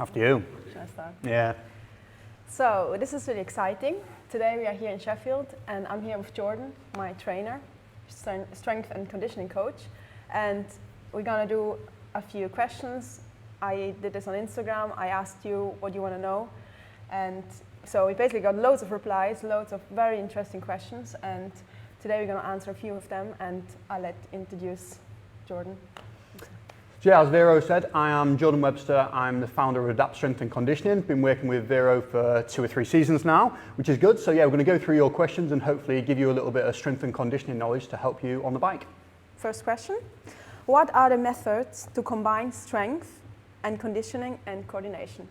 After you. Should I start? Yeah. So this is really exciting. Today we are here in Sheffield and I'm here with Jordan, my trainer, strength and conditioning coach. And we're gonna do a few questions. I did this on Instagram. I asked you what you want to know. And so we basically got loads of replies, loads of very interesting questions. And today we're gonna answer a few of them and I'll introduce Jordan. So yeah, as Vero said, I am Jordan Webster. I'm the founder of Adapt Strength and Conditioning. Been working with Vero for 2 or 3 seasons now, which is good. So yeah, we're going to go through your questions and hopefully give you a little bit of strength and conditioning knowledge to help you on the bike. First question. What are the methods to combine strength and conditioning and coordination?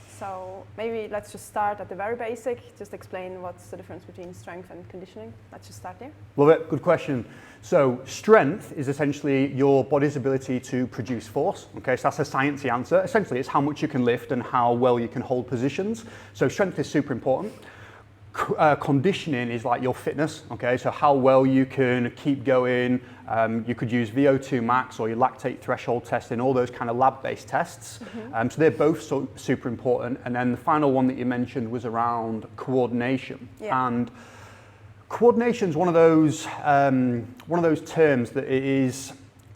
So maybe let's just start at the very basic, just explain what's the difference between strength and conditioning. Let's just start there. Love it, good question. So strength is essentially your body's ability to produce force. Okay, so that's a sciencey answer. Essentially it's how much you can lift and how well you can hold positions. So strength is super important. Conditioning is like your fitness, okay, so how well you can keep going. You could use VO2 max or your lactate threshold testing, all those kind of lab-based tests. So they're both super important. And then the final one that you mentioned was around coordination. Yeah. And coordination is one of those terms that it is,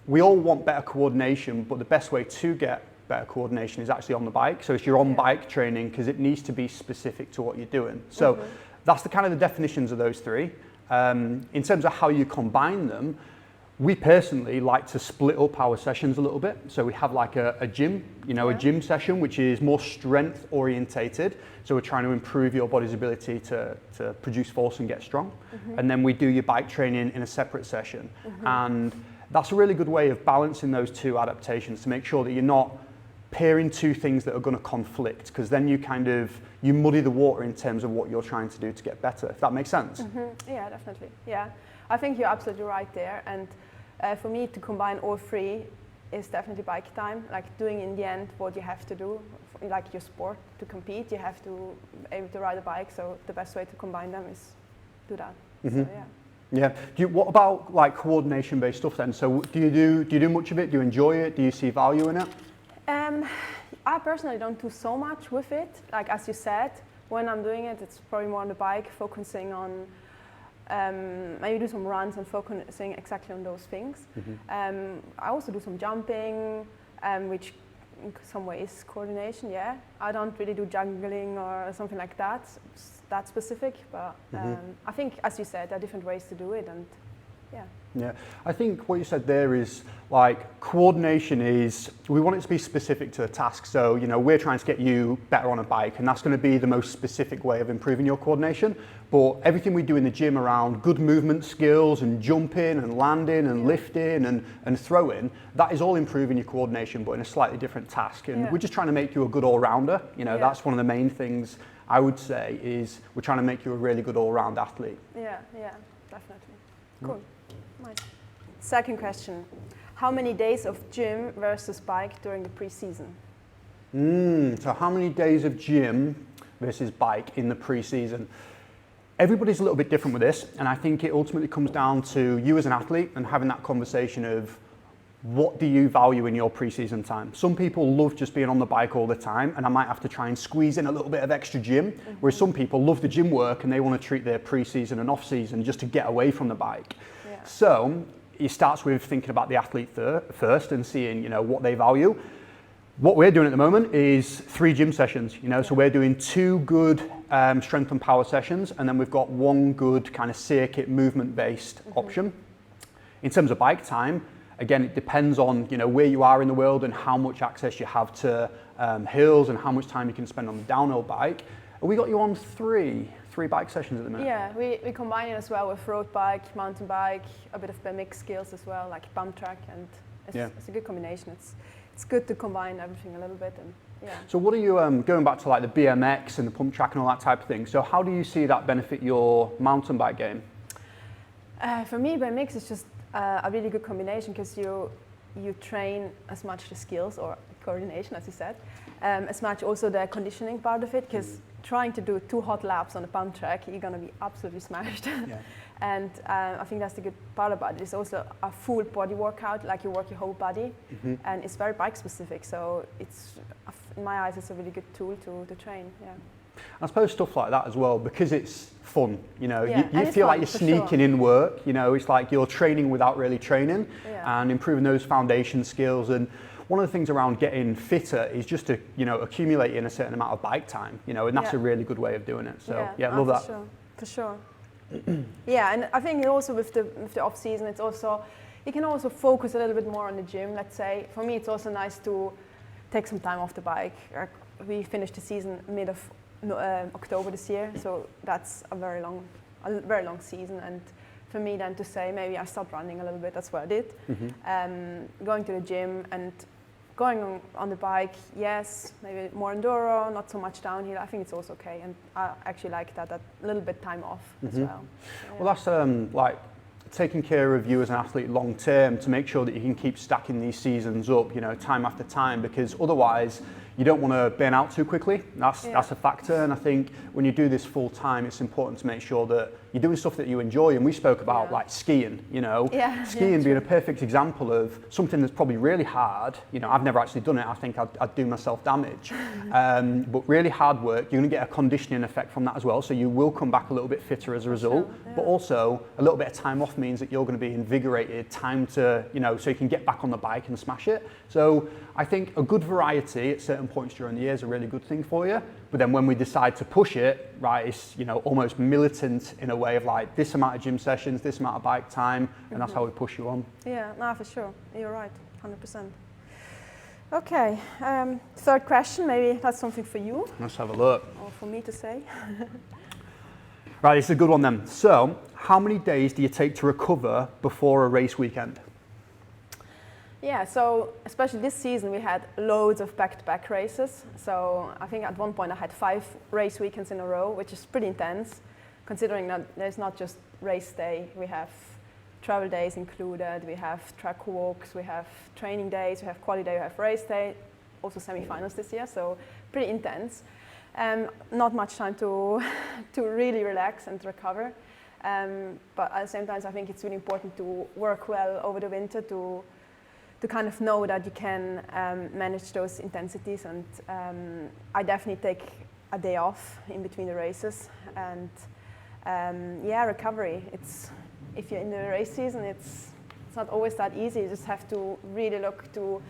we all want better coordination, but the best way to get better coordination is actually on the bike. So it's your on-bike training because it needs to be specific to what you're doing. So that's the kind of the definitions of those three. In terms of how you combine them, we personally like to split up our sessions a little bit. So we have like a gym, a gym session, which is more strength orientated. So we're trying to improve your body's ability to produce force and get strong. And then we do your bike training in a separate session. And that's a really good way of balancing those two adaptations to make sure that you're not pairing two things that are going to conflict, because then you muddy the water in terms of what you're trying to do to get better, if that makes sense. Yeah, definitely. Yeah, I think you're absolutely right there. And for me to combine all three is definitely bike time, like doing in the end what you have to do, like your sport to compete, you have to be able to ride a bike. So the best way to combine them is do that. So, yeah. Yeah. What about like coordination-based stuff then? So do you do much of it? Do you enjoy it? Do you see value in it? I personally don't do so much with it. Like as you said, when I'm doing it, it's probably more on the bike, focusing on maybe do some runs and focusing exactly on those things. I also do some jumping, which in some ways is coordination. Yeah, I don't really do juggling or something like that. That specific, but I think, as you said, there are different ways to do it, and yeah. Yeah, I think what you said there is like coordination is, we want it to be specific to a task. So, we're trying to get you better on a bike, and that's going to be the most specific way of improving your coordination. But everything we do in the gym around good movement skills and jumping and landing and lifting and throwing, that is all improving your coordination, but in a slightly different task. And we're just trying to make you a good all-rounder. That's one of the main things I would say is we're trying to make you a really good all-round athlete. Yeah, definitely. Cool. Nice. Second question. How many days of gym versus bike during the pre-season? So how many days of gym versus bike in the pre-season? Everybody's a little bit different with this, and I think it ultimately comes down to you as an athlete and having that conversation of what do you value in your pre-season time. Some people love just being on the bike all the time, and I might have to try and squeeze in a little bit of extra gym, whereas some people love the gym work and they want to treat their pre-season and off-season just to get away from the bike. So it starts with thinking about the athlete first and seeing, what they value. What we're doing at the moment is 3 gym sessions, so we're doing 2 good strength and power sessions, and then we've got 1 good kind of circuit movement-based option. In terms of bike time, again, it depends on, where you are in the world and how much access you have to hills and how much time you can spend on the downhill bike. And we got you on 3 bike sessions at the minute. Yeah, we combine it as well with road bike, mountain bike, a bit of BMX skills as well, like bump track, and it's a good combination. It's good to combine everything a little bit, and So what are you, going back to like the BMX and the pump track and all that type of thing, so how do you see that benefit your mountain bike game? For me, BMX is just a really good combination because you train as much the skills or coordination, as you said, as much also the conditioning part of it, because trying to do 2 hot laps on a pump track, you're going to be absolutely smashed. And I think that's the good part about it. It's also a full body workout, like you work your whole body, and it's very bike specific. So it's in my eyes, it's a really good tool to train. Yeah. I suppose stuff like that as well, because it's fun, you know, Yeah, you feel like you're sneaking in work, you know, it's like you're training without really training and improving those foundation skills. And one of the things around getting fitter is just to, you know, accumulate in a certain amount of bike time, you know, and that's a really good way of doing it. So yeah, love that. For sure. Yeah, and I think also with the off season, it's also, you can also focus a little bit more on the gym, let's say. For me, it's also nice to take some time off the bike. We finished the season mid of October this year, so that's a very long season. And for me then to say maybe I stopped running a little bit, that's what I did. Going to the gym and going on the bike, yes, maybe more enduro, not so much downhill. I think it's also okay, and I actually like that little bit time off as well. So, well, that's like taking care of you as an athlete long term to make sure that you can keep stacking these seasons up, you know, time after time, because otherwise you don't want to burn out too quickly. That's a factor, and I think when you do this full time, it's important to make sure that you're doing stuff that you enjoy. And we spoke about like skiing, you know, skiing being a perfect example of something that's probably really hard. You know, I've never actually done it. I think I'd do myself damage. But really hard work, you're going to get a conditioning effect from that as well. So you will come back a little bit fitter as a result. But also a little bit of time off means that you're going to be invigorated, time to, you know, so you can get back on the bike and smash it. So I think a good variety at certain points during the year is a really good thing for you. But then when we decide to push it, right, it's, you know, almost militant in a way of like this amount of gym sessions, this amount of bike time, and that's how we push you on. Yeah, no, for sure. You're right, 100%. Okay, third question, maybe that's something for you. Let's have a look. Or for me to say. Right, it's a good one then. So, how many days do you take to recover before a race weekend? Yeah, so especially this season we had loads of back-to-back races. So I think at one point I had 5 race weekends in a row, which is pretty intense, considering that there's not just race day. We have travel days included, we have track walks, we have training days, we have quali day, we have race day, also semi-finals this year, so pretty intense. Not much time to really relax and recover. But at the same time, I think it's really important to work well over the winter to kind of know that you can manage those intensities. And I definitely take a day off in between the races. And recovery. If you're in the race season, it's not always that easy. You just have to really look to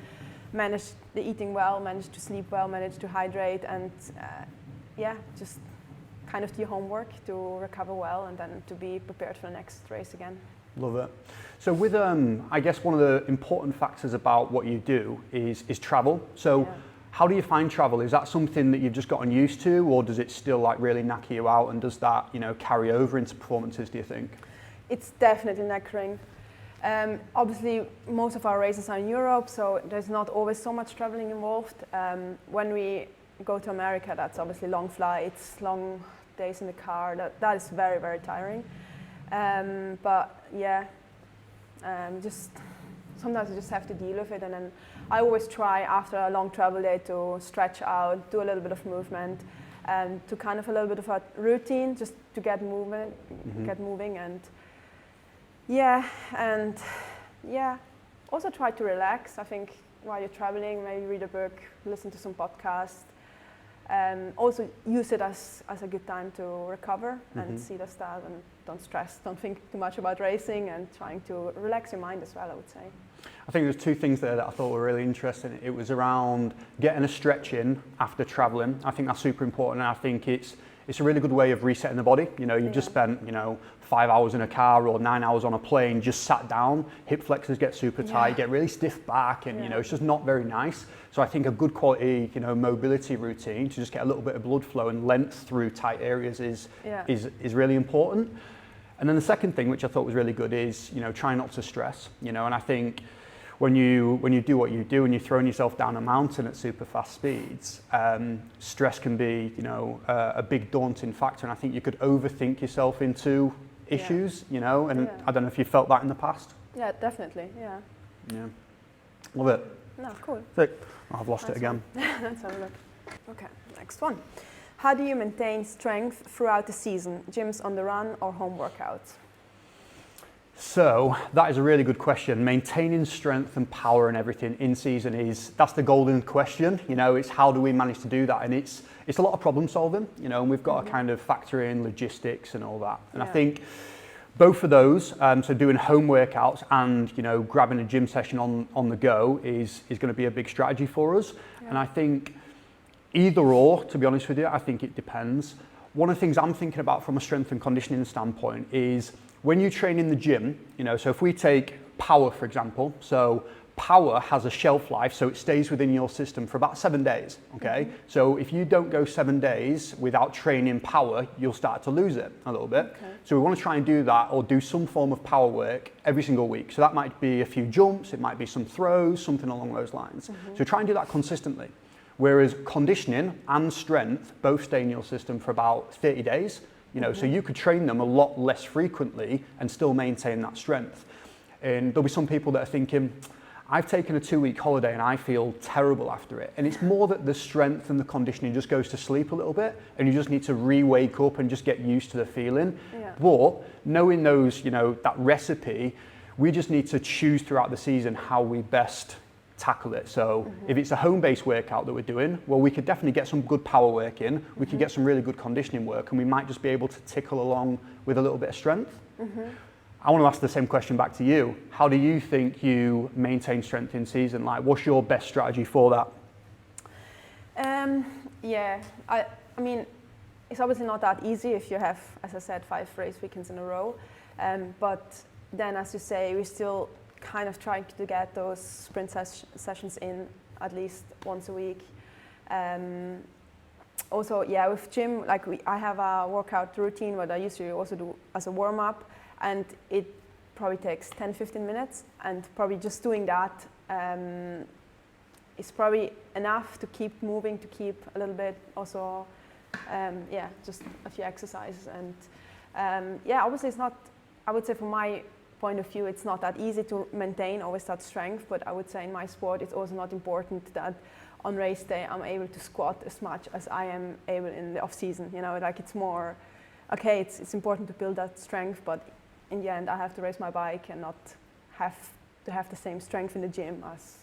manage the eating well, manage to sleep well, manage to hydrate, and just kind of do your homework to recover well and then to be prepared for the next race again. Love it. So with, I guess one of the important factors about what you do is travel. So how do you find travel? Is that something that you've just gotten used to, or does it still like really knacker you out, and does that, you know, carry over into performances, do you think? It's definitely knackering. Obviously, most of our races are in Europe, so there's not always so much traveling involved. When we go to America, that's obviously long flights, long days in the car. That is very, very tiring. Just sometimes you just have to deal with it. And then I always try after a long travel day to stretch out, do a little bit of movement, and to kind of a little bit of a routine, just to get moving, and also try to relax. I think while you're traveling, maybe read a book, listen to some podcasts. Also use it as a good time to recover and see the style, and don't stress, don't think too much about racing, and trying to relax your mind as well, I would say. I think there's 2 things there that I thought were really interesting. It was around getting a stretch in after traveling. I think that's super important, and I think it's a really good way of resetting the body. You know, you've just spent, 5 hours in a car or 9 hours on a plane, just sat down, hip flexors get super tight, get really stiff back, and it's just not very nice. So I think a good quality, mobility routine to just get a little bit of blood flow and length through tight areas is really important. And then the second thing, which I thought was really good, is try not to stress. And I think when you do what you do and you're throwing yourself down a mountain at super fast speeds, stress can be a big daunting factor, and I think you could overthink yourself into issues, and I don't know if you felt that in the past. Yeah, definitely. Yeah. Love it. No, cool. So, I've lost it again. Let's have a look. Okay, next one. How do you maintain strength throughout the season? Gyms on the run or home workouts? So that is a really good question. Maintaining strength and power and everything in season that's the golden question. You know, it's how do we manage to do that? And it's a lot of problem solving, you know, and we've got to kind of factor in logistics and all that. And I think both of those, so doing home workouts and, you know, grabbing a gym session on the go is going to be a big strategy for us. Yeah. And I think either or, to be honest with you, I think it depends. One of the things I'm thinking about from a strength and conditioning standpoint is when you train in the gym, you know, so if we take power, for example, so power has a shelf life, so it stays within your system for about 7 days, okay? Mm-hmm. So if you don't go 7 days without training power, you'll start to lose it a little bit. Okay. So we want to try and do that or do some form of power work every single week. So that might be a few jumps, it might be some throws, something along those lines. Mm-hmm. So try and do that consistently. Whereas conditioning and strength both stay in your system for about 30 days. You know, so you could train them a lot less frequently and still maintain that strength. And there'll be some people that are thinking, I've taken a 2-week holiday and I feel terrible after it. And it's more that the strength and the conditioning just goes to sleep a little bit and you just need to re-wake up and just get used to the feeling. Yeah. But knowing those, you know, that recipe, we just need to choose throughout the season how we best tackle it. So if it's a home-based workout that we're doing, well, we could definitely get some good power work in, we could get some really good conditioning work, and we might just be able to tickle along with a little bit of strength. I want to ask the same question back to you. How do you think you maintain strength in season? Like, what's your best strategy for that? Yeah, I mean, it's obviously not that easy if you have, as I said, 5 race weekends in a row. But then, as you say, we still kind of trying to get those sprint sessions in at least once a week. Also, yeah, with gym, like I have a workout routine what I usually also do as a warm-up, and it probably takes 10-15 minutes, and probably just doing that is probably enough to keep moving, to keep a little bit also, yeah, just a few exercises. And yeah, obviously it's not, I would say from my point of view, it's not that easy to maintain always that strength, but I would say in my sport it's also not important that on race day I'm able to squat as much as I am able in the off season. You know, like it's more, okay, it's important to build that strength, but in the end I have to race my bike and not have to have the same strength in the gym as,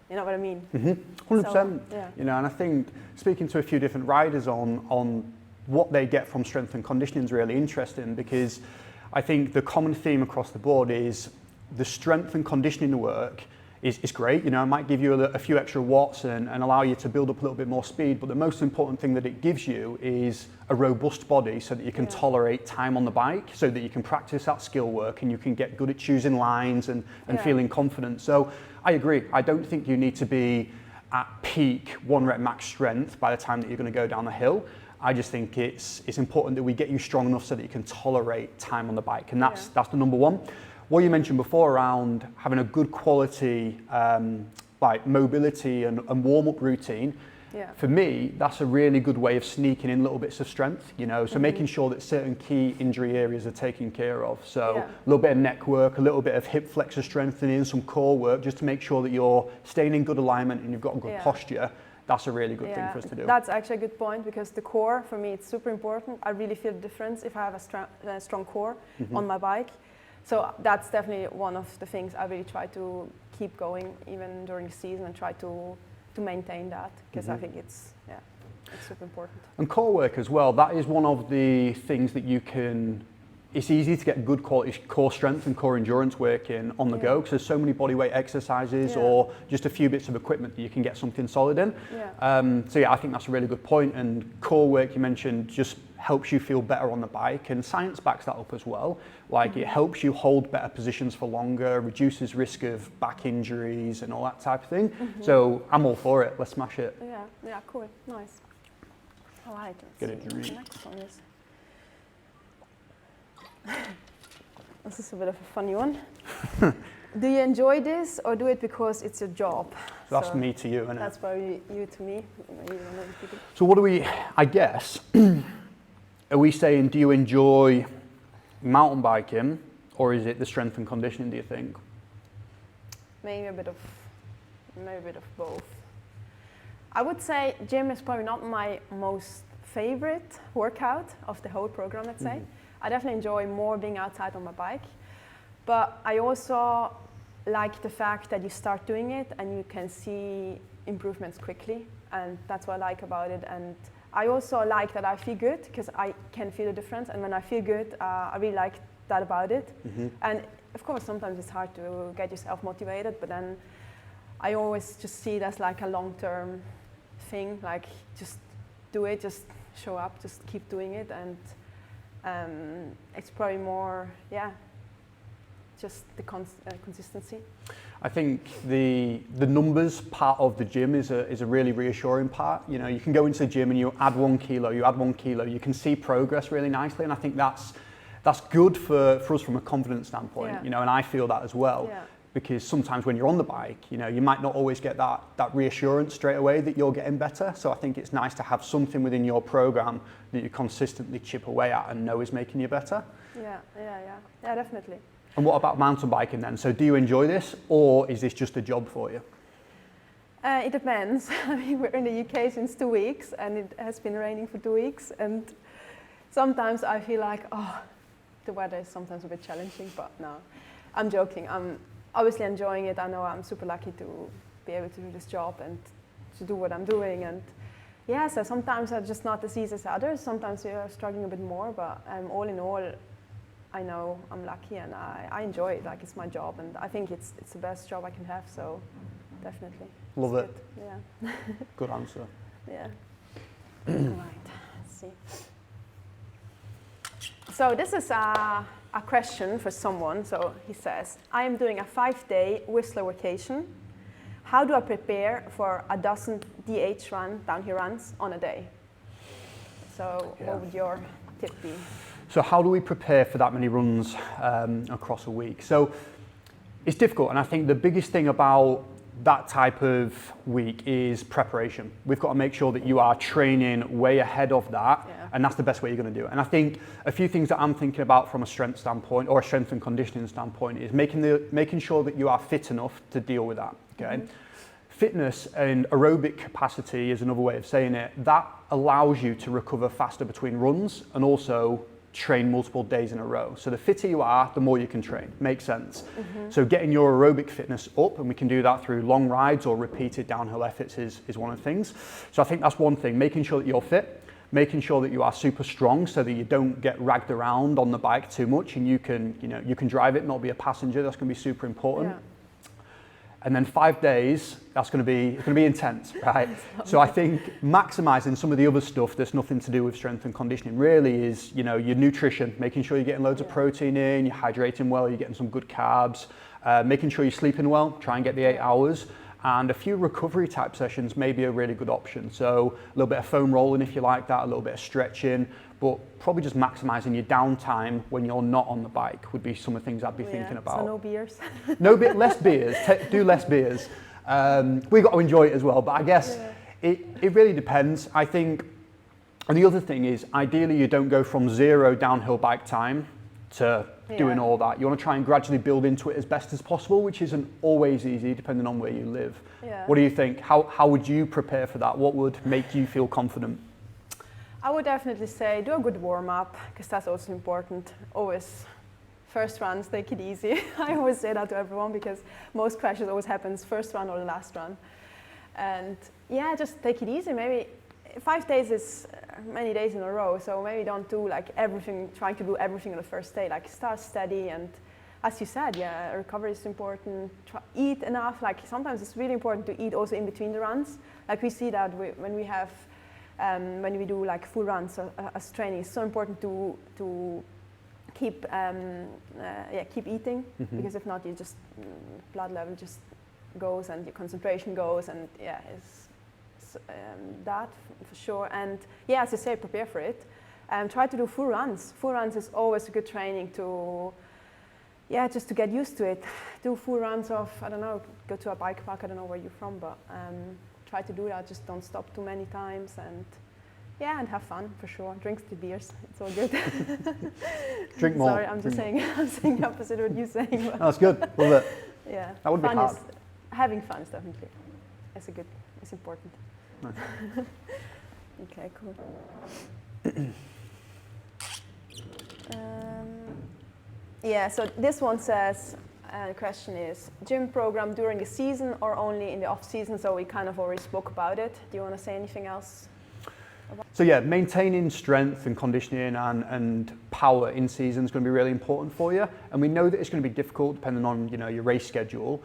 you know what I mean? 100%. So, yeah. You know, and I think speaking to a few different riders on what they get from strength and conditioning is really interesting, because I think the common theme across the board is the strength and conditioning work is great. You know, it might give you a few extra watts and allow you to build up a little bit more speed, but the most important thing that it gives you is a robust body so that you can tolerate time on the bike, so that you can practice that skill work and you can get good at choosing lines and feeling confident. So I agree. I don't think you need to be at peak 1 rep max strength by the time that you're going to go down the hill. I just think it's important that we get you strong enough so that you can tolerate time on the bike, and that's the number one. What you mentioned before around having a good quality like mobility and warm-up routine, for me, that's a really good way of sneaking in little bits of strength, you know, so making sure that certain key injury areas are taken care of. So a little bit of neck work, a little bit of hip flexor strengthening, some core work, just to make sure that you're staying in good alignment and you've got a good posture. That's a really good thing for us to do. That's actually a good point, because the core, for me, it's super important. I really feel the difference if I have a strong core on my bike. So that's definitely one of the things I really try to keep going even during the season, and try to maintain that, because I think it's super important. And core work as well, that is one of the things that you can, it's easy to get good quality core strength and core endurance work in on the go, because there's so many bodyweight exercises or just a few bits of equipment that you can get something solid in. So yeah, I think that's a really good point. And core work you mentioned just helps you feel better on the bike, and science backs that up as well. Like it helps you hold better positions for longer, reduces risk of back injuries and all that type of thing. So I'm all for it. Let's smash it. Yeah, cool, nice. All right, get a drink. The next one is. This is a bit of a funny one. Do you enjoy this or do it because it's your job? So that's me to you, isn't it? That's probably you to me. So what do we, I guess, are we saying, do you enjoy mountain biking, or is it the strength and conditioning, do you think? Maybe a bit of both. I would say gym is probably not my most favorite workout of the whole program, let's say. I definitely enjoy more being outside on my bike, But I also like the fact that you start doing it and you can see improvements quickly, and that's what I like about it. And I also like that I feel good because I can feel the difference, and when I feel good, I really like that about it. And of course, sometimes it's hard to get yourself motivated, but then I always just see it as like a long-term thing, like just do it, just show up, just keep doing it, and it's probably more, just the consistency. I think the numbers part of the gym is a really reassuring part. You know, you can go into the gym and you add 1 kilo, you can see progress really nicely, and I think that's good for us from a confidence standpoint. You know, and I feel that as well. Because sometimes when you're on the bike, you know, you might not always get that reassurance straight away that you're getting better. So I think it's nice to have something within your program that you consistently chip away at and know is making you better. Yeah, definitely. And what about mountain biking then? So do you enjoy this, or is this just a job for you? It depends. I mean, we're in the UK since 2 weeks, and it has been raining for 2 weeks, and sometimes I feel like, the weather is sometimes a bit challenging, but no, I'm joking. I'm obviously enjoying it. I know I'm super lucky to be able to do this job and to do what I'm doing, and so sometimes I'm just not as easy as others. Sometimes we are struggling a bit more, but all in all, I know I'm lucky and I enjoy it. Like, it's my job, and I think it's the best job I can have. So definitely. Love it. Good. Yeah. Good answer. Yeah. All right. Let's see. So this is a question for someone. So he says, I am doing a 5-day Whistler vacation. How do I prepare for a dozen DH downhill runs on a day? So what would your tip be? So how do we prepare for that many runs across a week? So it's difficult, and I think the biggest thing about that type of week is preparation. We've got to make sure that you are training way ahead of that, and that's the best way you're going to do it. And I think a few things that I'm thinking about from a strength standpoint or a strength and conditioning standpoint is making sure that you are fit enough to deal with that. Okay. Fitness and aerobic capacity is another way of saying it. That allows you to recover faster between runs and also train multiple days in a row. So the fitter you are, the more you can train. Makes sense. So getting your aerobic fitness up, and we can do that through long rides or repeated downhill efforts is one of the things. So I think that's one thing, making sure that you're fit, making sure that you are super strong so that you don't get ragged around on the bike too much, and you can drive it, not be a passenger. That's going to be super important. And then 5 days, it's going to be intense, right? So I think maximizing some of the other stuff that's nothing to do with strength and conditioning really is, your nutrition, making sure you're getting loads of protein in, you're hydrating well, you're getting some good carbs, making sure you're sleeping well, try and get the 8 hours. And a few recovery type sessions may be a really good option. So a little bit of foam rolling if you like that, a little bit of stretching, but probably just maximizing your downtime when you're not on the bike would be some of the things I'd be thinking about. So no beers? Less beers, do less beers. We've got to enjoy it as well, but I guess it really depends. I think, and the other thing is, ideally you don't go from 0 downhill bike time to doing all that. You want to try and gradually build into it as best as possible, which isn't always easy depending on where you live. What do you think? How would you prepare for that? What would make you feel confident? I would definitely say do a good warm-up, because that's also important. Always, first runs, take it easy. I always say that to everyone, because most crashes always happens first run or the last run. And just take it easy. Maybe 5 days is many days in a row, so maybe don't do like everything, trying to do everything on the first day. Like, start steady, and as you said, recovery is important. Eat enough. Like, sometimes it's really important to eat also in between the runs. Like, we see that when we do like full runs as training, it's so important to keep eating, because if not, you just blood level just goes and your concentration goes, and that for sure. And as you say, prepare for it. Try to do full runs. Full runs is always a good training to just to get used to it. Do full runs of, I don't know, go to a bike park. I don't know where you're from, but try to do that. Just don't stop too many times, and and have fun for sure. Drink the beers. It's all good. Drink more. Sorry, I'm saying the opposite of what you're saying. No, that's good. Love it. Yeah. That would be hard. Having fun is definitely it's important. Nice. Okay, cool. Yeah, so this one says, the question is, gym program during the season or only in the off season? So we kind of already spoke about it. Do you want to say anything else? So yeah, maintaining strength and conditioning and power in season is going to be really important for you. And we know that it's going to be difficult depending on, you know, your race schedule.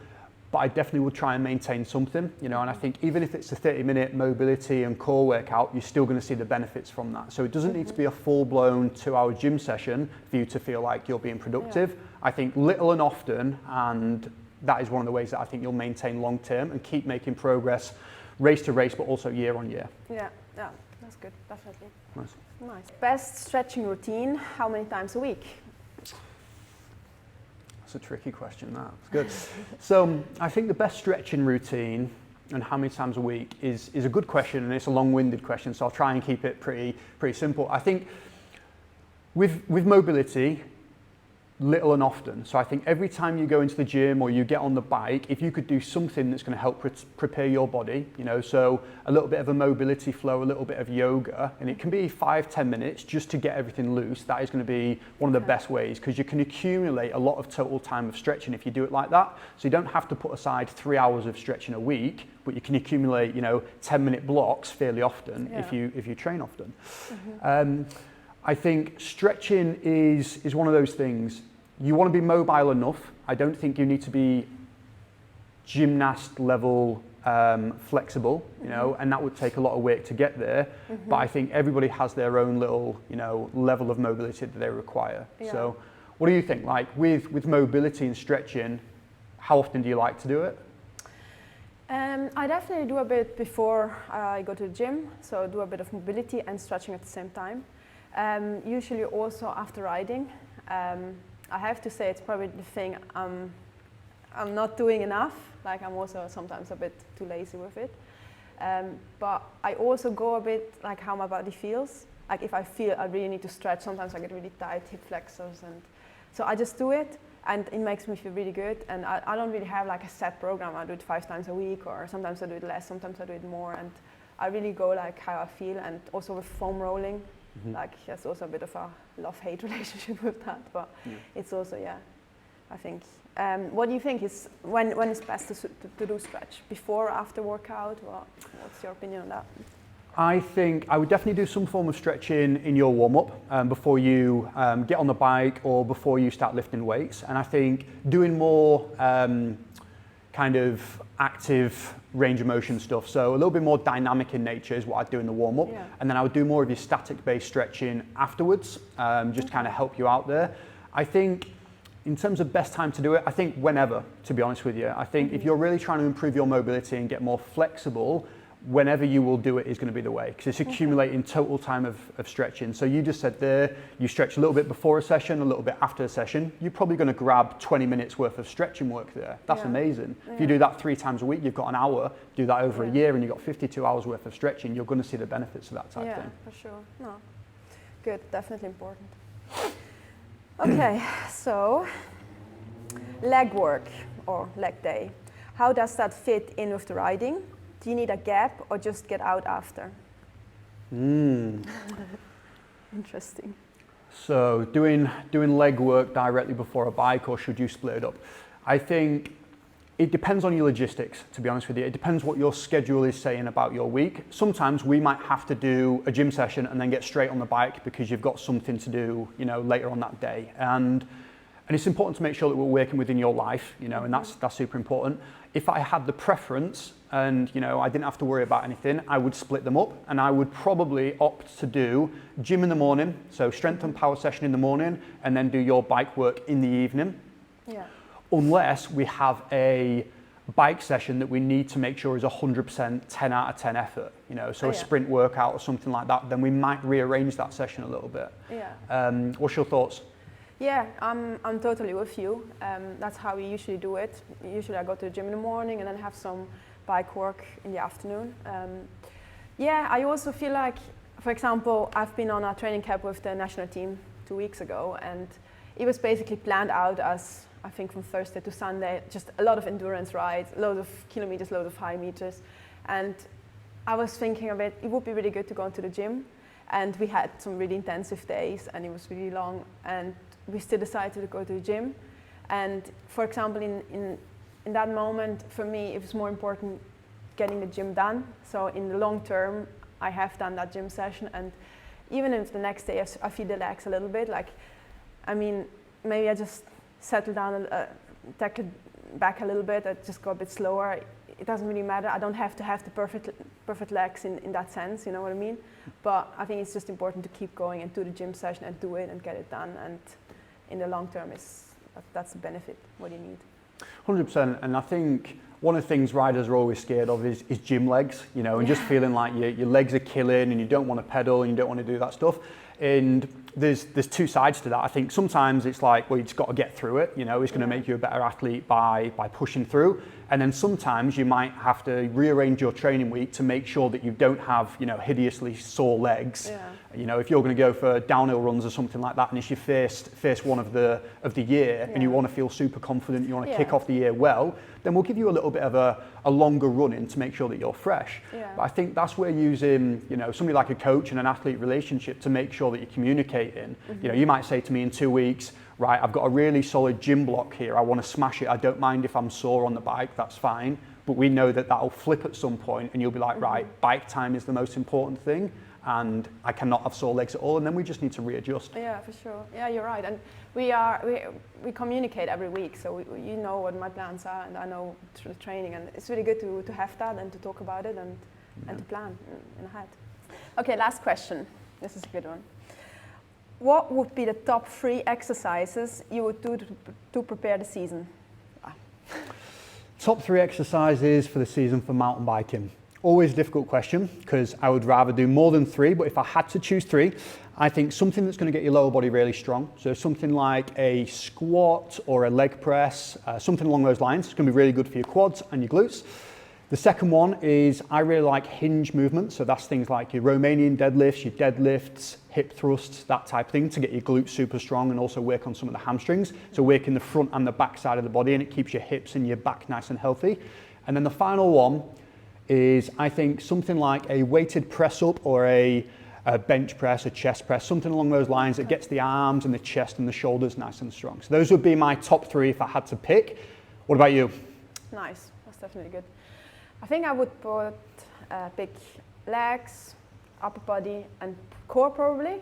But I definitely would try and maintain something, you know, and I think even if it's a 30-minute mobility and core workout, you're still going to see the benefits from that. So it doesn't need to be a full-blown 2-hour gym session for you to feel like you're being productive. Yeah. I think little and often, and that is one of the ways that I think you'll maintain long-term and keep making progress race to race, but also year on year. Yeah, yeah, that's good, definitely. Nice. Nice. Best stretching routine, how many times a week? That's a tricky question, that's good. So I think the best stretching routine and how many times a week is a good question, and it's a long-winded question, so I'll try and keep it pretty simple. I think with mobility, little and often. So I think every time you go into the gym or you get on the bike, if you could do something that's going to help prepare your body, you know, so a little bit of a mobility flow, a little bit of yoga, and it can be 5-10 minutes just to get everything loose. That is going to be one of the best ways, because you can accumulate a lot of total time of stretching if you do it like that. So you don't have to put aside 3 hours of stretching a week, but you can accumulate, you know, 10-minute blocks fairly often if you train often. I think stretching is one of those things. You want to be mobile enough. I don't think you need to be gymnast level flexible, you know, and that would take a lot of work to get there. But I think everybody has their own little, you know, level of mobility that they require. Yeah. So what do you think? Like with mobility and stretching, how often do you like to do it? I definitely do a bit before I go to the gym. So do a bit of mobility and stretching at the same time. Usually also after riding. I have to say it's probably the thing I'm not doing enough. Like I'm also sometimes a bit too lazy with it. But I also go a bit like how my body feels. Like if I feel I really need to stretch, sometimes I get really tight hip flexors, and so I just do it, and it makes me feel really good. And I don't really have like a set program. I do it 5 times a week, or sometimes I do it less, sometimes I do it more, and I really go like how I feel. And also with foam rolling. Like there's also a bit of a love-hate relationship with that, but it's also, yeah, I think. What do you think is when is best to do stretch? Before or after workout? What's your opinion on that? I think I would definitely do some form of stretching in your warm-up before you get on the bike or before you start lifting weights. And I think doing more kind of active range of motion stuff, so a little bit more dynamic in nature is what I'd do in the warm-up, and then I would do more of your static-based stretching afterwards, just to kind of help you out there. I think in terms of best time to do it, I think whenever, to be honest with you. I think if you're really trying to improve your mobility and get more flexible, whenever you will do it is going to be the way, because it's accumulating total time of stretching. So you just said there, you stretch a little bit before a session, a little bit after a session. You're probably going to grab 20 minutes worth of stretching work there. That's amazing. If you do that 3 times a week, you've got an hour. Do that over a year and you've got 52 hours worth of stretching. You're going to see the benefits of that type of thing. Yeah, for sure. No. Good, definitely important. Okay, so leg work or leg day. How does that fit in with the riding? Do you need a gap or just get out after? Interesting. So doing leg work directly before a bike, or should you split it up? I think it depends on your logistics, to be honest with you. It depends what your schedule is saying about your week. Sometimes we might have to do a gym session and then get straight on the bike because you've got something to do, you know, later on that day. And it's important to make sure that we're working within your life, you know, and that's super important. If I had the preference and, you know, I didn't have to worry about anything, I would split them up, and I would probably opt to do gym in the morning, so strength and power session in the morning, and then do your bike work in the evening. Yeah. Unless we have a bike session that we need to make sure is 100% 10 out of 10 effort, you know, so a sprint workout or something like that, then we might rearrange that session a little bit. Yeah. What's your thoughts? Yeah, I'm totally with you. That's how we usually do it. Usually I go to the gym in the morning and then have some bike work in the afternoon. Yeah, I also feel like, for example, I've been on a training camp with the national team 2 weeks ago, and it was basically planned out as, I think, from Thursday to Sunday, just a lot of endurance rides, loads of kilometers, loads of high meters. And I was thinking of it would be really good to go into the gym. and we had some really intensive days, and it was really long, and we still decided to go to the gym. And for example, in that moment, for me, it was more important getting the gym done. So in the long term, I have done that gym session, and even if the next day I feel the legs a little bit, like, I mean, maybe I just settle down, take it back a little bit, I just go a bit slower. It doesn't really matter. I don't have to have the perfect legs in that sense, you know what I mean? But I think it's just important to keep going and do the gym session and do it and get it done. And in the long term, that's the benefit, what you need. 100%, and I think one of the things riders are always scared of is gym legs, you know, and just feeling like your legs are killing and you don't want to pedal and you don't want to do that stuff. And there's two sides to that. I think sometimes it's like, well, you just got to get through it, you know, it's going to make you a better athlete by pushing through. And then sometimes you might have to rearrange your training week to make sure that you don't have, you know, hideously sore legs. Yeah. You know, if you're going to go for downhill runs or something like that, and it's your first one of the year, and you want to feel super confident, you want to kick off the year well, then we'll give you a little bit of a longer run in to make sure that you're fresh. Yeah. But I think that's where using, you know, somebody like a coach and an athlete relationship to make sure that you're communicating. You know, you might say to me in 2 weeks, right, I've got a really solid gym block here, I want to smash it, I don't mind if I'm sore on the bike, that's fine, but we know that that'll flip at some point and you'll be like, right, bike time is the most important thing and I cannot have sore legs at all, and then we just need to readjust. Yeah, for sure. Yeah, you're right. And we communicate every week, so you know what my plans are and I know through the training, and it's really good to have that and to talk about it and to plan in ahead. Okay, last question. This is a good one. What would be the top 3 exercises you would do to prepare the season? Top 3 exercises for the season for mountain biking. Always a difficult question because I would rather do more than 3, but if I had to choose 3, I think something that's going to get your lower body really strong. So something like a squat or a leg press, something along those lines. It's going to be really good for your quads and your glutes. The second one is I really like hinge movements. So that's things like your Romanian deadlifts, your deadlifts, hip thrusts, that type of thing to get your glutes super strong and also work on some of the hamstrings. So working the front and the back side of the body, and it keeps your hips and your back nice and healthy. And then the final one is I think something like a weighted press up or a bench press, a chest press, something along those lines that gets the arms and the chest and the shoulders nice and strong. So those would be my top 3 if I had to pick. What about you? Nice, that's definitely good. I think I would pick legs, upper body and core probably,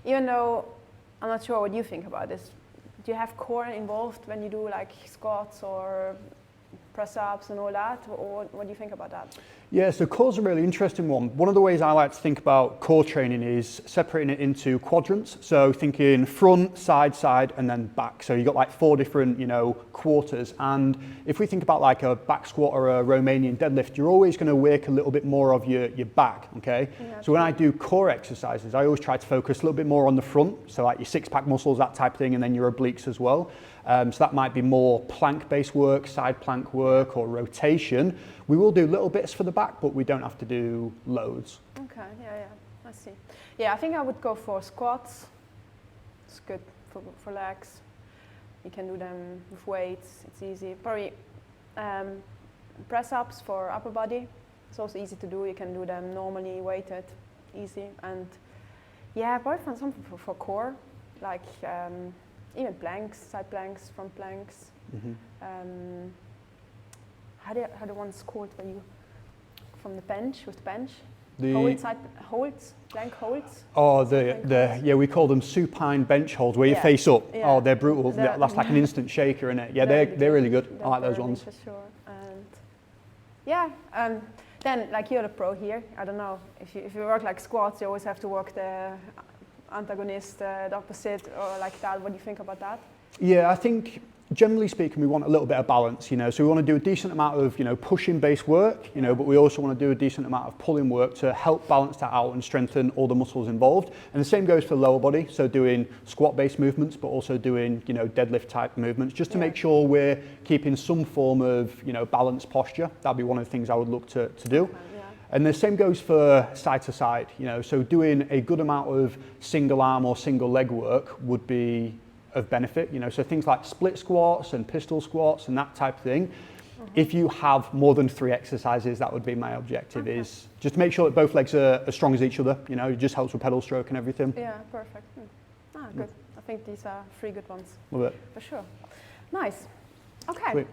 even though I'm not sure what you think about this. Do you have core involved when you do like squats or press-ups and all that, or what do you think about that? Yeah, so core's a really interesting one. One of the ways I like to think about core training is separating it into quadrants. So thinking front, side, and then back. So you've got like 4 different, you know, quarters. And if we think about like a back squat or a Romanian deadlift, you're always going to work a little bit more of your back, okay? Yeah, so when I do core exercises, I always try to focus a little bit more on the front. So like your 6-pack muscles, that type of thing, and then your obliques as well. So that might be more plank-based work, side plank work, or rotation. We will do little bits for the back, but we don't have to do loads. Okay, yeah, I see. Yeah, I think I would go for squats. It's good for legs. You can do them with weights, it's easy. Probably press-ups for upper body. It's also easy to do. You can do them normally weighted, easy. And yeah, probably find something for core, like even planks, side planks, front planks. How the one's called when you from the bench with the bench? Holds, plank holds. Oh, yeah, we call them supine bench holds where you face up. Yeah. Oh, they're brutal. That's like an instant shaker, isn't it? Yeah, they're really good. I like those ones. For sure. And yeah, then like you're the pro here. I don't know if you work like squats, you always have to work the antagonist, the opposite, or like that. What do you think about that? Yeah, I think generally speaking, we want a little bit of balance, you know, so we want to do a decent amount of, you know, pushing based work, you know, but we also want to do a decent amount of pulling work to help balance that out and strengthen all the muscles involved. And the same goes for the lower body, so doing squat based movements, but also doing, you know, deadlift type movements, just to make sure we're keeping some form of, you know, balanced posture. That'd be one of the things I would look to do. And the same goes for side to side, you know, so doing a good amount of single arm or single leg work would be of benefit, you know, so things like split squats and pistol squats and that type of thing. If you have more than 3 exercises, that would be my objective, is just to make sure that both legs are as strong as each other. You know, it just helps with pedal stroke and everything. Yeah, perfect. Good. I think these are 3 good ones. Love it. For sure. Nice. Okay. Sweet.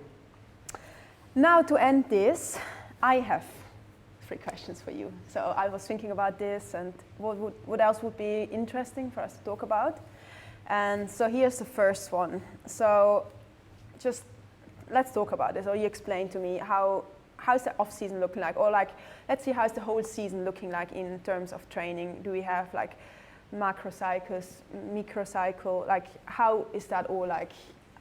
Now to end this, I have 3 questions for you. So I was thinking about this and what else would be interesting for us to talk about. And so here's the first one. So just let's talk about this, or you explain to me how's the off season looking like, or like let's see how's the whole season looking like in terms of training. Do we have like macro cycles, micro cycle, like how is that all like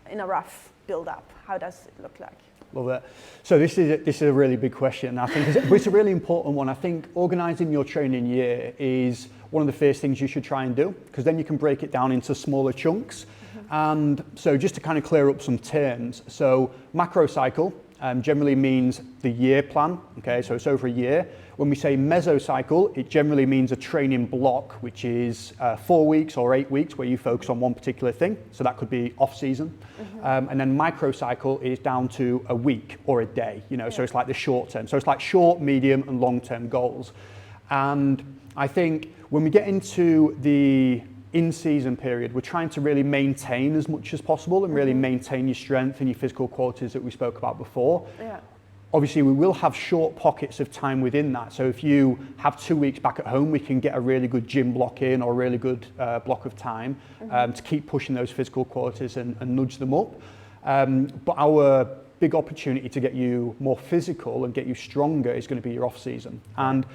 in a rough build up? How does it look like? Love it. So this is a really big question. I think it's a really important one. I think organising your training year is one of the first things you should try and do, because then you can break it down into smaller chunks. And so just to kind of clear up some terms, so macro cycle generally means the year plan, okay, so it's over a year. When we say mesocycle, it generally means a training block, which is 4 weeks or 8 weeks where you focus on one particular thing. So that could be off season. And then microcycle is down to a week or a day, you know, so it's like the short term. So it's like short, medium and long term goals. And I think when we get into the in-season period, we're trying to really maintain as much as possible and really maintain your strength and your physical qualities that we spoke about before. Yeah. Obviously, we will have short pockets of time within that. So if you have 2 weeks back at home, we can get a really good gym block in or a really good block of time to keep pushing those physical qualities and nudge them up. But our big opportunity to get you more physical and get you stronger is going to be your off-season. And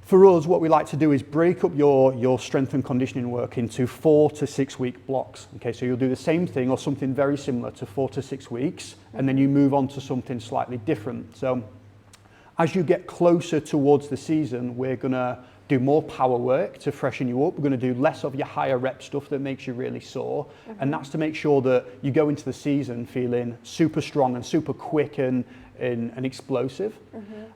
for us, what we like to do is break up your strength and conditioning work into 4 to 6 week blocks. Okay, so you'll do the same thing or something very similar to 4 to 6 weeks, and then you move on to something slightly different. So as you get closer towards the season, we're gonna do more power work to freshen you up. We're gonna do less of your higher rep stuff that makes you really sore. And that's to make sure that you go into the season feeling super strong and super quick and explosive.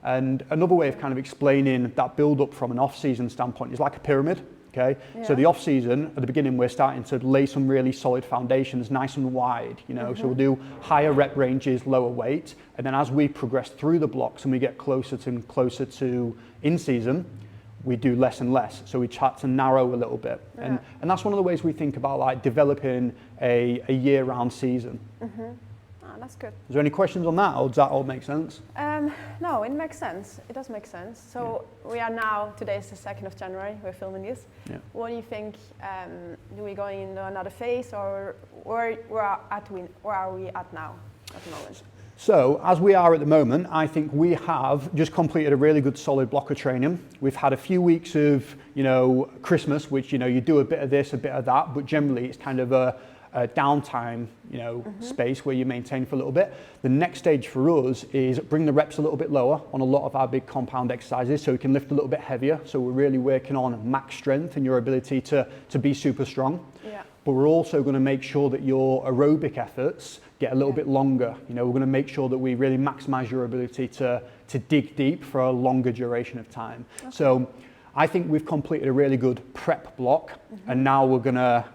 And another way of kind of explaining that build up from an off-season standpoint is like a pyramid, okay? Yeah. So the off-season, at the beginning, we're starting to lay some really solid foundations, nice and wide, you know, so we'll do higher rep ranges, lower weight, and then as we progress through the blocks and we get closer to in-season, we do less and less. So we try to narrow a little bit. And that's one of the ways we think about like developing a year-round season. That's good. Is there any questions on that, or does that all make sense? No, it makes sense. It does make sense. So we are now, today is the 2nd of January, we're filming this. Yeah. What do you think, do we go into another phase, or where are we at now at the moment? So, as we are at the moment, I think we have just completed a really good solid block of training. We've had a few weeks of, you know, Christmas, which, you know, you do a bit of this, a bit of that, but generally it's kind of a downtime, you know, space where you maintain for a little bit. The next stage for us is bring the reps a little bit lower on a lot of our big compound exercises so we can lift a little bit heavier. So we're really working on max strength and your ability to be super strong. Yeah. But we're also going to make sure that your aerobic efforts get a little bit longer. You know, we're going to make sure that we really maximize your ability to dig deep for a longer duration of time. Okay. So I think we've completed a really good prep block, and now we're gonna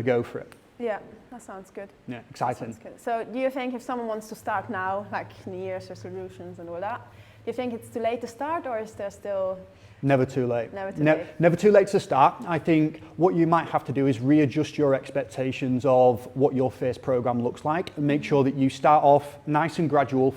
go for it. Yeah, that sounds good. Yeah, exciting. Good. So do you think if someone wants to start now, like New Year's resolutions and all that, do you think it's too late to start, or is there still... Never too late. Never too late. Never too late to start. I think what you might have to do is readjust your expectations of what your first program looks like and make sure that you start off nice and gradual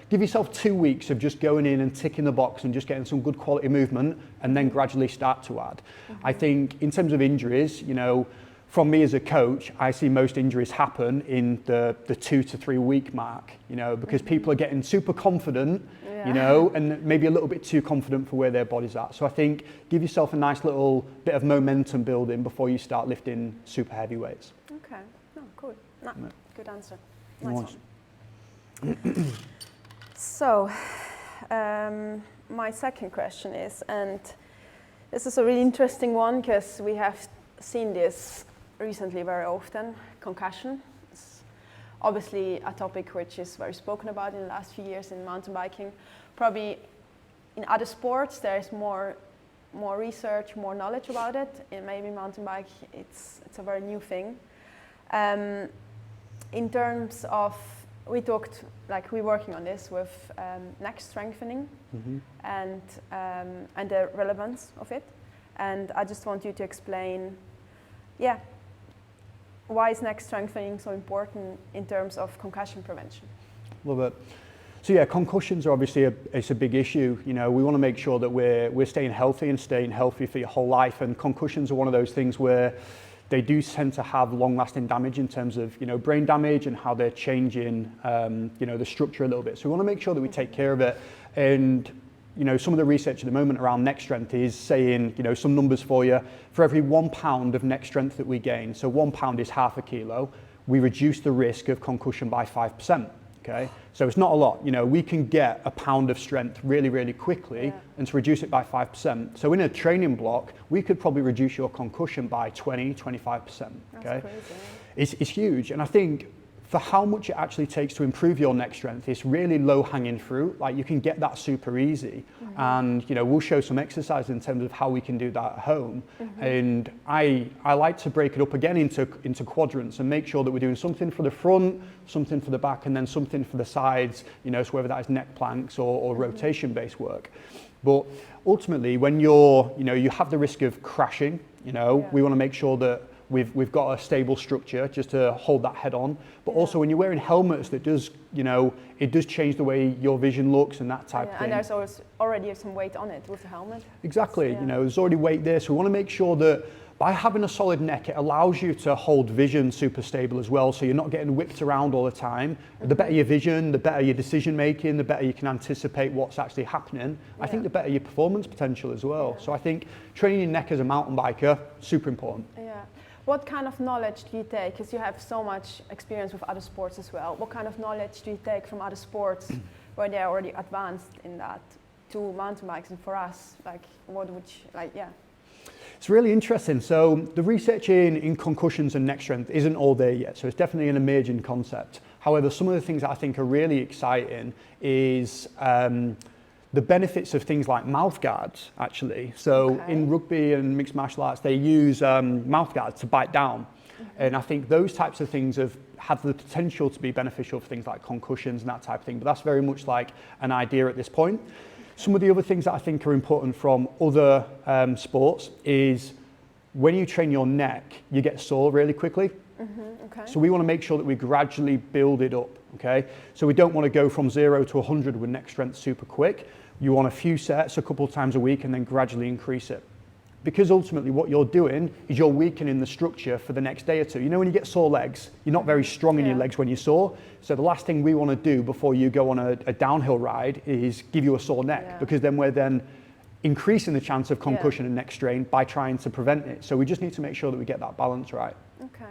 give yourself 2 weeks of just going in and ticking the box and just getting some good quality movement and then gradually start to add. I think in terms of injuries, you know, from me as a coach, I see most injuries happen in the 2 to 3 week mark, you know, because people are getting super confident, you know, and maybe a little bit too confident for where their body's at. So I think give yourself a nice little bit of momentum building before you start lifting super heavy weights. Okay, no, cool. No, good answer. Nice one. So, my second question is, and this is a really interesting one because we have seen this recently very often, concussion. It's obviously a topic which is very spoken about in the last few years in mountain biking. Probably in other sports there's more research, more knowledge about it. And maybe mountain bike, it's a very new thing. In terms of we're working on this with neck strengthening and the relevance of it. And I just want you to explain, why is neck strengthening so important in terms of concussion prevention? Love it. So yeah, concussions are obviously it's a big issue. You know, we want to make sure that we're staying healthy for your whole life. And concussions are one of those things where they do tend to have long-lasting damage in terms of, you know, brain damage and how they're changing, you know, the structure a little bit. So we want to make sure that we take care of it. And, you know, some of the research at the moment around neck strength is saying, you know, some numbers for you. For every 1 pound of neck strength that we gain, so 1 pound is half a kilo, we reduce the risk of concussion by 5%. Okay, so it's not a lot. You know, we can get a pound of strength really, really quickly and to reduce it by 5%. So in a training block, we could probably reduce your concussion by 20, 25%. Okay, that's crazy. It's huge. And I think for how much it actually takes to improve your neck strength, it's really low hanging fruit. Like you can get that super easy. And, you know, we'll show some exercise in terms of how we can do that at home. And I like to break it up again into quadrants and make sure that we're doing something for the front, something for the back, and then something for the sides, you know, so whether that is neck planks or rotation based work. But ultimately, when you have the risk of crashing, you know, we want to make sure that we've got a stable structure just to hold that head on. But also when you're wearing helmets, that does, you know, it does change the way your vision looks and that type of thing. And there's already some weight on it with the helmet. Exactly, you know, there's already weight there. So we want to make sure that by having a solid neck, it allows you to hold vision super stable as well. So you're not getting whipped around all the time. The better your vision, the better your decision making, the better you can anticipate what's actually happening. I think the better your performance potential as well. So I think training your neck as a mountain biker, super important. Yeah. What kind of knowledge do you take? Because you have so much experience with other sports as well. What kind of knowledge do you take from other sports where they're already advanced in that to mountain bikes? And for us, like, what would you, like, It's really interesting. So the research in concussions and neck strength isn't all there yet. So it's definitely an emerging concept. However, some of the things that I think are really exciting is the benefits of things like mouth guards, actually. So in rugby and mixed martial arts, they use mouth guards to bite down. And I think those types of things have the potential to be beneficial for things like concussions and that type of thing. But that's very much like an idea at this point. Some of the other things that I think are important from other sports is when you train your neck, you get sore really quickly. So we want to make sure that we gradually build it up. Okay, so we don't want to go from 0 to 100 with neck strength super quick. You want a few sets a couple of times a week and then gradually increase it. Because ultimately what you're doing is you're weakening the structure for the next day or two. You know, when you get sore legs, you're not very strong in your legs when you're sore. So the last thing we want to do before you go on a downhill ride is give you a sore neck, because then we're then increasing the chance of concussion and neck strain by trying to prevent it. So we just need to make sure that we get that balance right. Okay,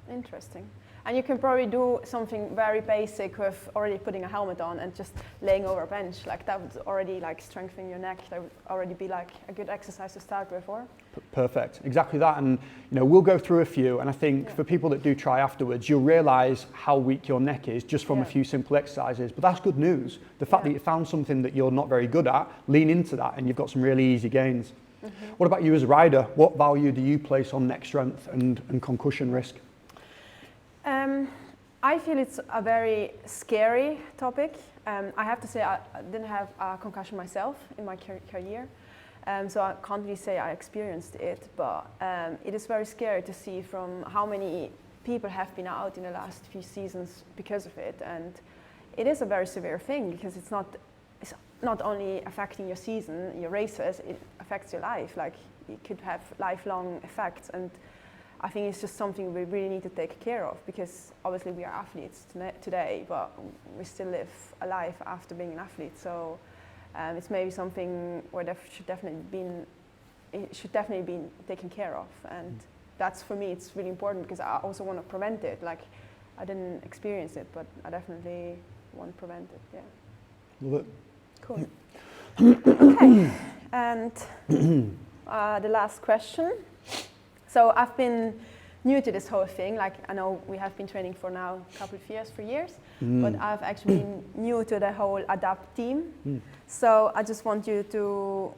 interesting. And you can probably do something very basic with already putting a helmet on and just laying over a bench. Like that would already like strengthen your neck. That would already be like a good exercise to start with, or? Perfect, exactly that. And you know, we'll go through a few. And I think for people that do try afterwards, you'll realize how weak your neck is just from a few simple exercises. But that's good news. The fact that you found something that you're not very good at, lean into that, and you've got some really easy gains. What about you as a rider? What value do you place on neck strength and concussion risk? I feel it's a very scary topic. I have to say I didn't have a concussion myself in my career, so I can't really say I experienced it, but it is very scary to see from how many people have been out in the last few seasons because of it, and it is a very severe thing because it's not only affecting your season, your races, it affects your life. Like it could have lifelong effects, and I think it's just something we really need to take care of, because obviously we are athletes today, but we still live a life after being an athlete. So it's maybe something where it should definitely be taken care of. And that's, for me, it's really important because I also want to prevent it. Like I didn't experience it, but I definitely want to prevent it. Yeah. Love it. Cool. Okay. And the last question. So I've been new to this whole thing. Like I know we have been training for now a couple of years, 3 years, but I've actually been new to the whole ADAPT team. So I just want you to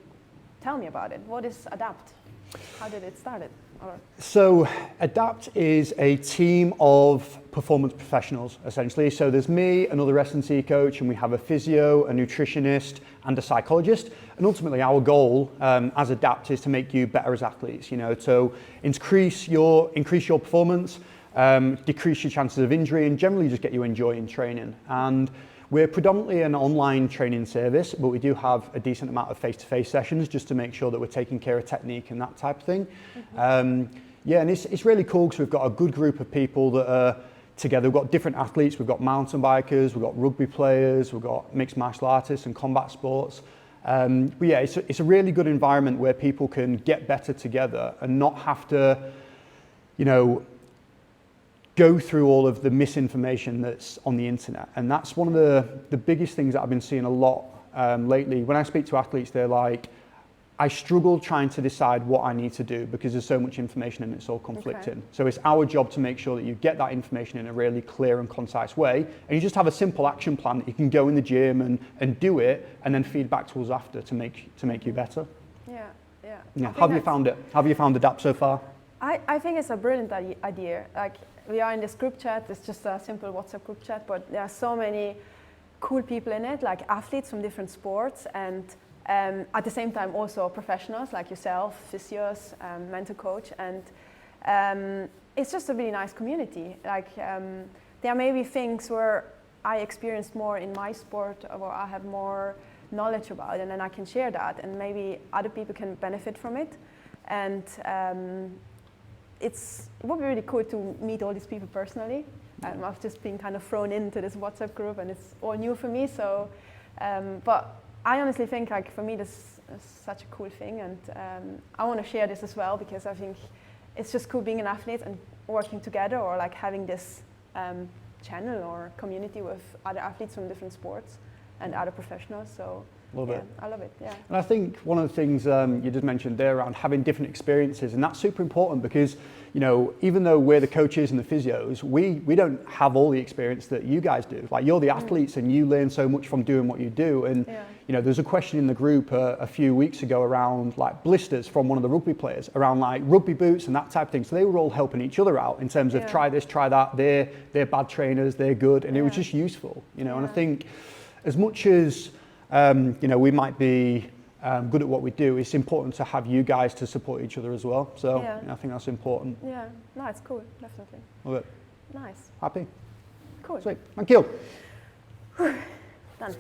tell me about it. What is ADAPT? How did it start? So ADAPT is a team of performance professionals, essentially. So there's me, another S&C coach, and we have a physio, a nutritionist, and a psychologist. And ultimately our goal as ADAPT is to make you better as athletes, you know, to increase your performance, decrease your chances of injury, and generally just get you enjoying training. And we're predominantly an online training service, but we do have a decent amount of face-to-face sessions just to make sure that we're taking care of technique and that type of thing. Yeah, and it's really cool because we've got a good group of people that are together. We've got different athletes, we've got mountain bikers, we've got rugby players, we've got mixed martial artists and combat sports. But yeah, it's a really good environment where people can get better together and not have to, you know, go through all of the misinformation that's on the internet. And that's one of the biggest things that I've been seeing a lot lately. When I speak to athletes, they're like, I struggle trying to decide what I need to do because there's so much information and it's all conflicting. Okay. So it's our job to make sure that you get that information in a really clear and concise way. And you just have a simple action plan that you can go in the gym and do it and then feed back to us after to make you better. Yeah. How have you found it? How have you found ADAPT so far? I think it's a brilliant idea. Like, we are in this group chat, it's just a simple WhatsApp group chat, but there are so many cool people in it, like athletes from different sports, and at the same time also professionals like yourself, physios, mental coach, and it's just a really nice community. Like, there may be things where I experienced more in my sport or I have more knowledge about, and then I can share that, and maybe other people can benefit from it. And it would be really cool to meet all these people personally. I've just been kind of thrown into this WhatsApp group and it's all new for me. So, but I honestly think, like, for me this is such a cool thing, and I want to share this as well because I think it's just cool being an athlete and working together, or like having this channel or community with other athletes from different sports and other professionals. So. Love it. I love it, yeah. And I think one of the things you just mentioned there around having different experiences, and that's super important because, you know, even though we're the coaches and the physios, we don't have all the experience that you guys do. Like, you're the athletes and you learn so much from doing what you do. And, you know, there's a question in the group a few weeks ago around like blisters from one of the rugby players, around like rugby boots and that type of thing. So they were all helping each other out in terms of try this, try that. They're bad trainers, they're good. And it was just useful, you know. And I think as much as you know, we might be good at what we do, it's important to have you guys to support each other as well. So I think that's important. Yeah, no, it's cool, definitely. Love it. Nice. Happy? Cool. Sweet. Thank you. Done.